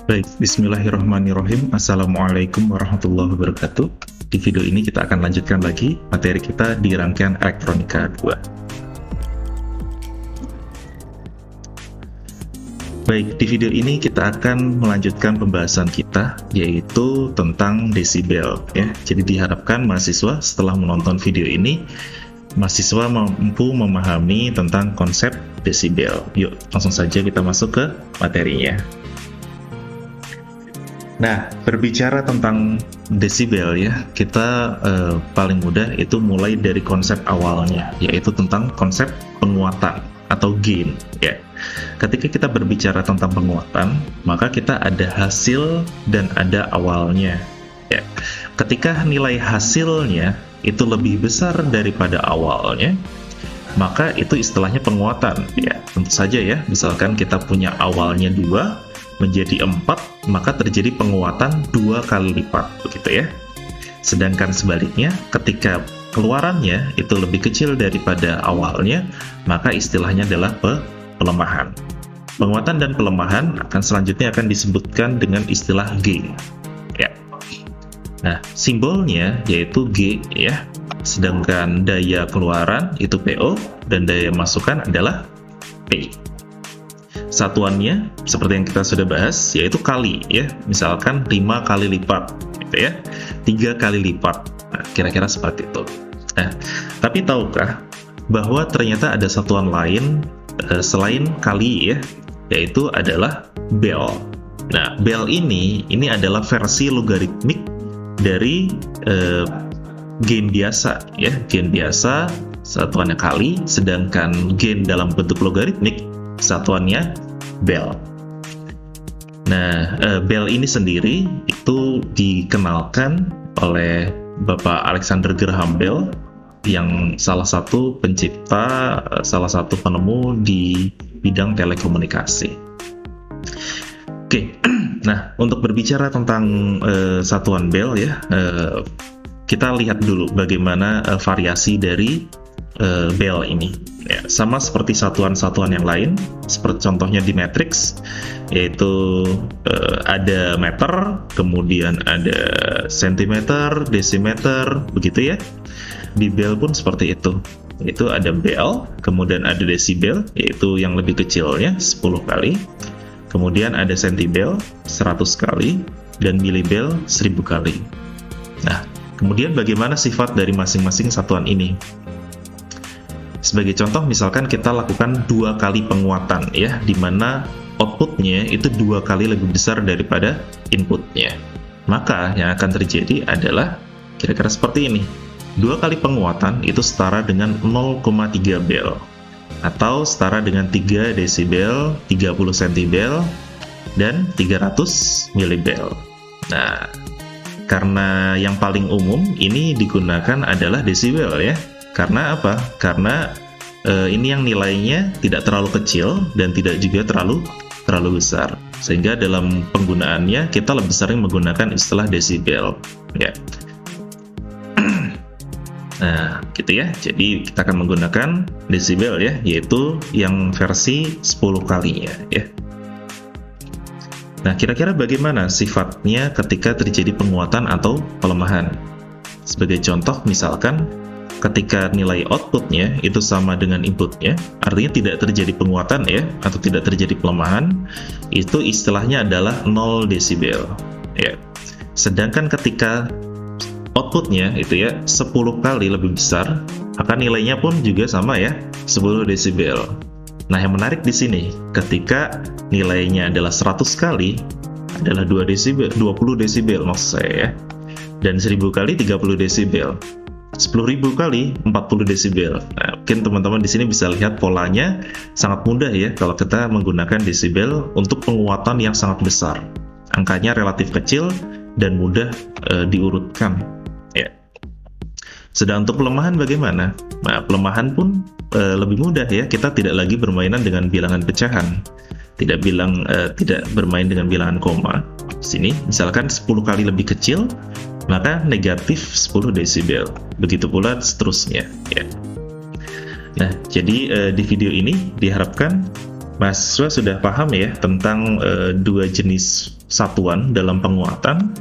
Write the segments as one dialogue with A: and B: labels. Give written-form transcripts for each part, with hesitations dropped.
A: Baik, bismillahirrahmanirrahim. Assalamualaikum warahmatullahi wabarakatuh. Di video ini kita akan lanjutkan lagi materi kita di rangkaian elektronika 2. Baik, di video ini kita akan melanjutkan pembahasan kita, yaitu tentang desibel. Ya. Jadi diharapkan mahasiswa setelah menonton video ini, mahasiswa mampu memahami tentang konsep desibel. Yuk, langsung saja kita masuk ke materinya. Nah, berbicara tentang desibel ya, kita paling mudah itu mulai dari konsep awalnya, yaitu tentang konsep penguatan atau gain ya. Ketika kita berbicara tentang penguatan, maka kita ada hasil dan ada awalnya ya. Ketika nilai hasilnya itu lebih besar daripada awalnya, maka itu istilahnya penguatan ya. Tentu saja ya, misalkan kita punya awalnya 2 menjadi 4, maka terjadi penguatan 2 kali lipat, begitu ya. Sedangkan sebaliknya, ketika keluarannya itu lebih kecil daripada awalnya, maka istilahnya adalah pelemahan. Penguatan dan pelemahan akan selanjutnya akan disebutkan dengan istilah gain. Ya. Nah, simbolnya yaitu G ya. Sedangkan daya keluaran itu PO dan daya masukan adalah P. Satuannya seperti yang kita sudah bahas yaitu kali ya, misalkan 5 kali lipat gitu ya, 3 kali lipat. Nah, kira-kira seperti itu. Nah, tapi tahukah bahwa ternyata ada satuan lain selain kali ya, yaitu adalah bel. Nah, bel ini adalah versi logaritmik dari gain biasa ya. Gain biasa satuannya kali, sedangkan gain dalam bentuk logaritmik satuannya bel. Nah, bel ini sendiri itu dikenalkan oleh Bapak Alexander Graham Bell, yang salah satu pencipta, salah satu penemu di bidang telekomunikasi. Oke, nah untuk berbicara tentang satuan bel ya, kita lihat dulu bagaimana variasi dari bel ini. Ya, sama seperti satuan-satuan yang lain, seperti contohnya di matriks, yaitu ada meter, kemudian ada sentimeter, desimeter, begitu ya. Di bel pun seperti itu. Itu ada bel, kemudian ada desibel, yaitu yang lebih kecilnya 10 kali. Kemudian ada sentibel 100 kali, dan milibel 1000 kali. Nah, kemudian bagaimana sifat dari masing-masing satuan ini? Sebagai contoh, misalkan kita lakukan 2 kali penguatan ya, di mana outputnya itu 2 kali lebih besar daripada inputnya. Maka yang akan terjadi adalah kira-kira seperti ini. 2 kali penguatan itu setara dengan 0,3 bel, atau setara dengan 3 desibel, 30 sentibel, dan 300 milibel. Nah, karena yang paling umum ini digunakan adalah desibel ya. Karena apa? Karena ini yang nilainya tidak terlalu kecil dan tidak juga terlalu besar. Sehingga dalam penggunaannya kita lebih sering menggunakan istilah desibel. Ya. Nah, gitu ya. Jadi kita akan menggunakan desibel ya, yaitu yang versi 10 kalinya ya. Nah, kira-kira bagaimana sifatnya ketika terjadi penguatan atau pelemahan? Sebagai contoh, misalkan ketika nilai outputnya itu sama dengan inputnya, artinya tidak terjadi penguatan ya, atau tidak terjadi pelemahan, itu istilahnya adalah 0 desibel ya. Sedangkan ketika outputnya itu ya 10 kali lebih besar, maka nilainya pun juga sama ya, 10 desibel. Nah, yang menarik di sini, ketika nilainya adalah 100 kali adalah 2 desibel, 20 desibel maksud saya ya. Dan 1000 kali 30 desibel. 10.000 kali 40 desibel. Nah, mungkin teman-teman di sini bisa lihat polanya sangat mudah ya kalau kita menggunakan desibel untuk penguatan yang sangat besar. Angkanya relatif kecil dan mudah diurutkan. Ya. Sedang untuk pelemahan bagaimana? Nah, pelemahan pun lebih mudah ya. Kita tidak lagi bermainan dengan bilangan pecahan. Tidak bermain dengan bilangan koma. Sini misalkan 10 kali lebih kecil, maka negatif 10 desibel. Begitu pula seterusnya ya. Nah, jadi di video ini diharapkan Mahasiswa sudah paham ya tentang dua jenis satuan dalam penguatan,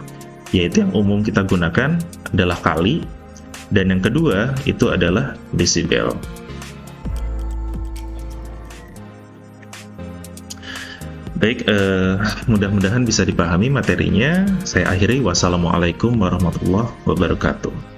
A: yaitu yang umum kita gunakan adalah kali, dan yang kedua itu adalah desibel. Baik, mudah-mudahan bisa dipahami materinya. Saya akhiri, wassalamualaikum warahmatullahi wabarakatuh.